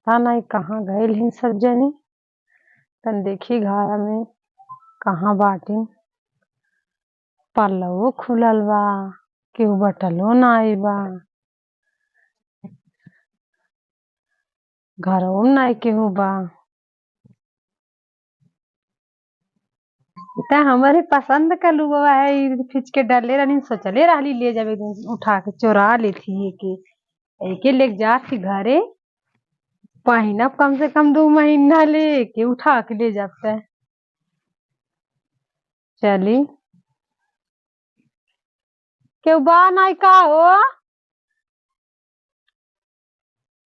पता नहीं कहाँ गइल हिन सब जनी। तन देखी घर में कहाँ बाटिन। पल्लवो खुलल बा, केहू बटलो नाई बा, घरवो में नाई केहू बा। इता हमारे पसंद का लुगवा है, खींच के डले रहनी, सोचले रहली ले जावे, उठा के चोरा लेती एके लेके जाती घरे, पहिनब कम से कम 2 महीना लेके उठा के ले जाता है। चली केहू बा नाई का हो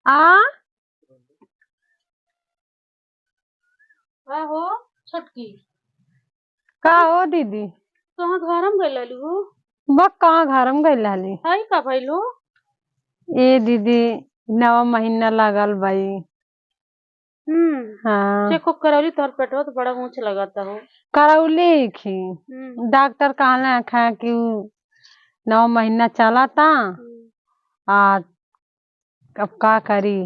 आ हो छोटकी का हो दीदी कहाँ घर में गइल हो? बक कहाँ घर में गइल रहली? हाय का भइलो? ए दीदी 9 महीना लगल भाई। हाँ चेकअप करौली तोहर पेटवा तो बड़ा ऊंच लगाता हो। करौली खी डॉक्टर कहले है कि 9 महीना चला था आ अब का करी।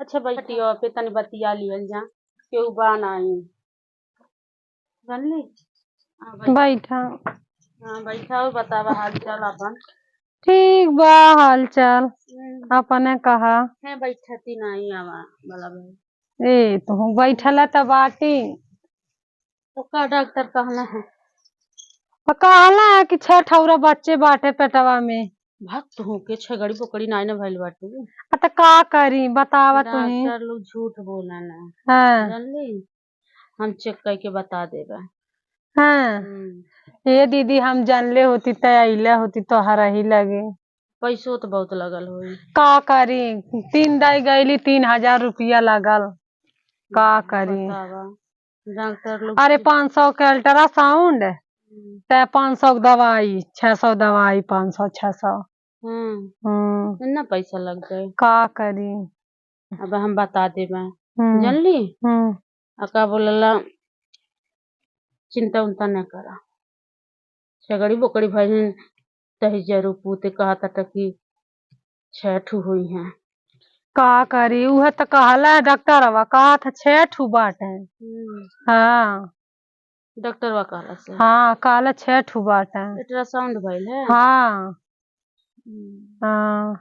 अच्छा बैठियो पे तनी बतिया लियल जा, केहू बा नाही जानली। बैठा हाँ बैठा हो, बतावा हाल चाल अपन। ठीक बा हाल चाल अपने कहा है बैठती नहीं आवा वाला भाई। ए तू बैठल है त बाटी तो का डॉक्टर कहना है? कहला है कि 6 ठौरा बच्चे बाटे पेटवा में। भक्त हूँ के छगड़ी पकड़ी नाई ना भइल बाटे। त का करी बतावा तू ही। डॉक्टर लोग झूठ बोला ना हाँ जानली, हम चेक करके बता देगा। हाँ ये दीदी हम जानले होती त अइले होती तोहरा ही लगे। पैसो तो बहुत लगल होई। का करी 3 दाई गईली 3000 रुपया लगल। का करी बतावा डॉक्टर लोग। अरे 500 के अल्ट्रासाउंड ते 500 के दवाई, 600 दवाई, 500 600। इतना पैसा लग गए। का करी अब हम बता देबा जानली। अका बोलला चिंता उनता न करा, छगड़ी बोकड़ी भाई तही जरू पूते कहा था कि 6 ठू हुई हैं। का करी उहे तो कहला डॉक्टरवा कहा था 6 ठू बाटे। हाँ डॉक्टरवा कहला से हाँ कहला 6 ठू बाटे। अल्ट्रासाउंड भइल है। हाँ हाँ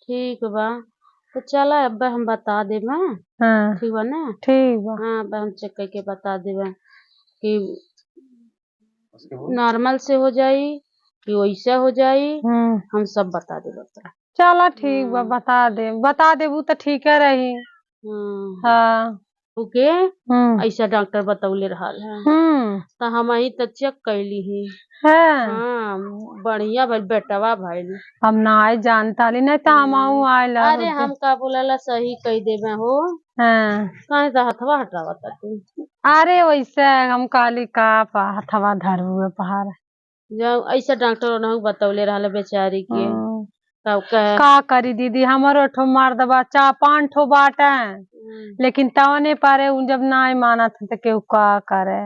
ठीक बा तो चला अब हम बता देबा। हाँ ठीक बा ना? ठीक बा। हाँ अब हम चेक करके बता देबा कि नॉर्मल से हो जाई कि वैसा हो जाई, हम सब बता देबा। चला ठीक बा बता देबू तो ठीक है रही। हाँ ओके ऐसा डॉक्टर बतौले रहल है तो हम ही तो चेक कैली ही। हाँ बढ़िया भइल बेटवा भइल। हम नाई जानता नहीं तो हम आइल। अरे हम का बोला सही कह देबे हो। काहे तो हथवा हटावता तू? अरे वैसे हम काली का हथवा धरुए पहाड़ जब ऐसा डॉक्टर न बतौले रहल बेचारी के तब का करी दीदी हमारो ठो मर्द बच्चा 5 ठो बाटे लेकिन तवने पारे जब नाई माना था तो केहू का करे।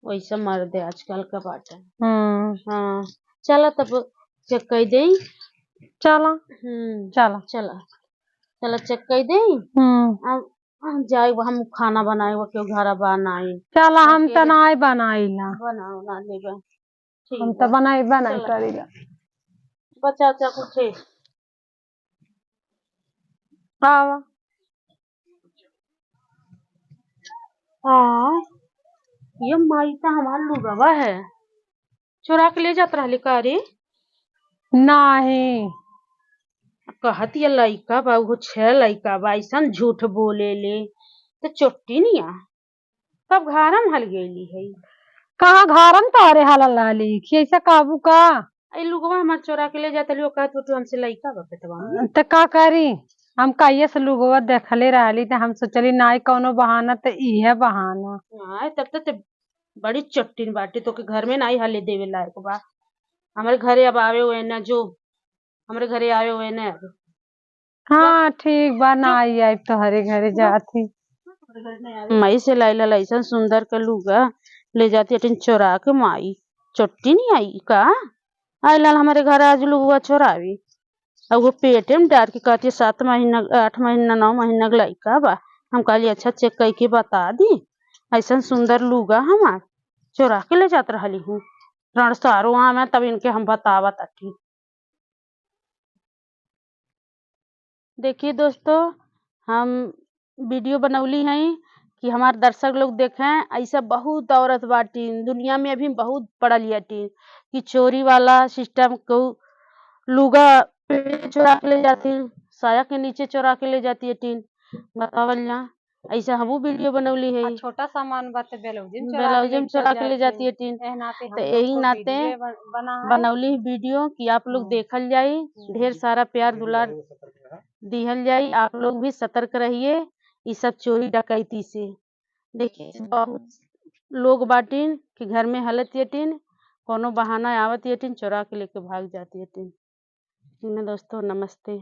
वैसा मर्द आजकल का बाटे। हाँ चला तब चेक कर दे। चला चला चला चला चेक कर दे। जाए हम खाना बनाए वो क्यों घर बनाई। चला हम तो नाई बनाईला बनाओ ना लेगा हम तो बनाई करीला बच्चा बच्चा कुछ आवा ये माइता हमारा लुगवा है चुरा के ले जात रहली का रे? नहीं कहत ये लइका बा वो 6 लइका बा ऐसन झूठ बोले ले तो चोट्टी नहीं आ तब घरम हल गईली है। कहाँ घरम तारे हलल लाली ऐसा काबू का आई लुगवा हमार चोरा के ले जाते लियो कहत तू हमसे लइका बा पेटवा में तो का करी हम कहिए से लुगवा देखले रहली तो हम सोचली नाई कौनो बहाना तो इहे बहाना। हां तब तो बड़ी चट्टीन बाटी तो के घर में नाई हले देवे लायक बा। हमारे घरे अब आवे हुए ना जो हमारे घरे आवे हुए ना। हाँ ठीक बा नाई आई तो हरे घरे जाती माई से लाइला लाइसन सुंदर के लुगा ले जाती अटिन चोरा के माई चट्टी नहीं आई का आई लाल हमारे घर आज लुगवा चोरावी और वो पेटे में डाल के कहती है 7 महीना 8 महीना 9 महीना का लइका बा। हम कहली अच्छा चेक करके बता दी। ऐसा सुंदर लुगा हमार चोरा के ले जात रहली हूँ रणसारो में, तब इनके हम बतावा ताटी। देखिए दोस्तों, हम वीडियो बनौली हैं कि हमारे दर्शक लोग देखें। ऐसा बहुत औरत बाटी दुनिया में, अभी बहुत पड़ल बाटी कि चोरी वाला सिस्टम को लुगा पे चोरा के ले जाती, साया के नीचे चोरा के ले जाती है टीन। बतावल जा, ऐसा हमू वीडियो बनौली है। छोटा सामान बात ब्लाउज में चोरा के ले जाती है टीन। तो यही नाते बनौली वीडियो कि आप लोग देखल जाई, ढेर सारा प्यार दुलार दिहल जाई। आप लोग भी सतर्क रहिए ये सब चोरी डकैती से। देखिए बहुत लोग बाटीन कि घर में हलत यटीन, कोनो बहाना आवत यटीन, चोरा के लेके भाग जाती यटीन। दोस्तों नमस्ते।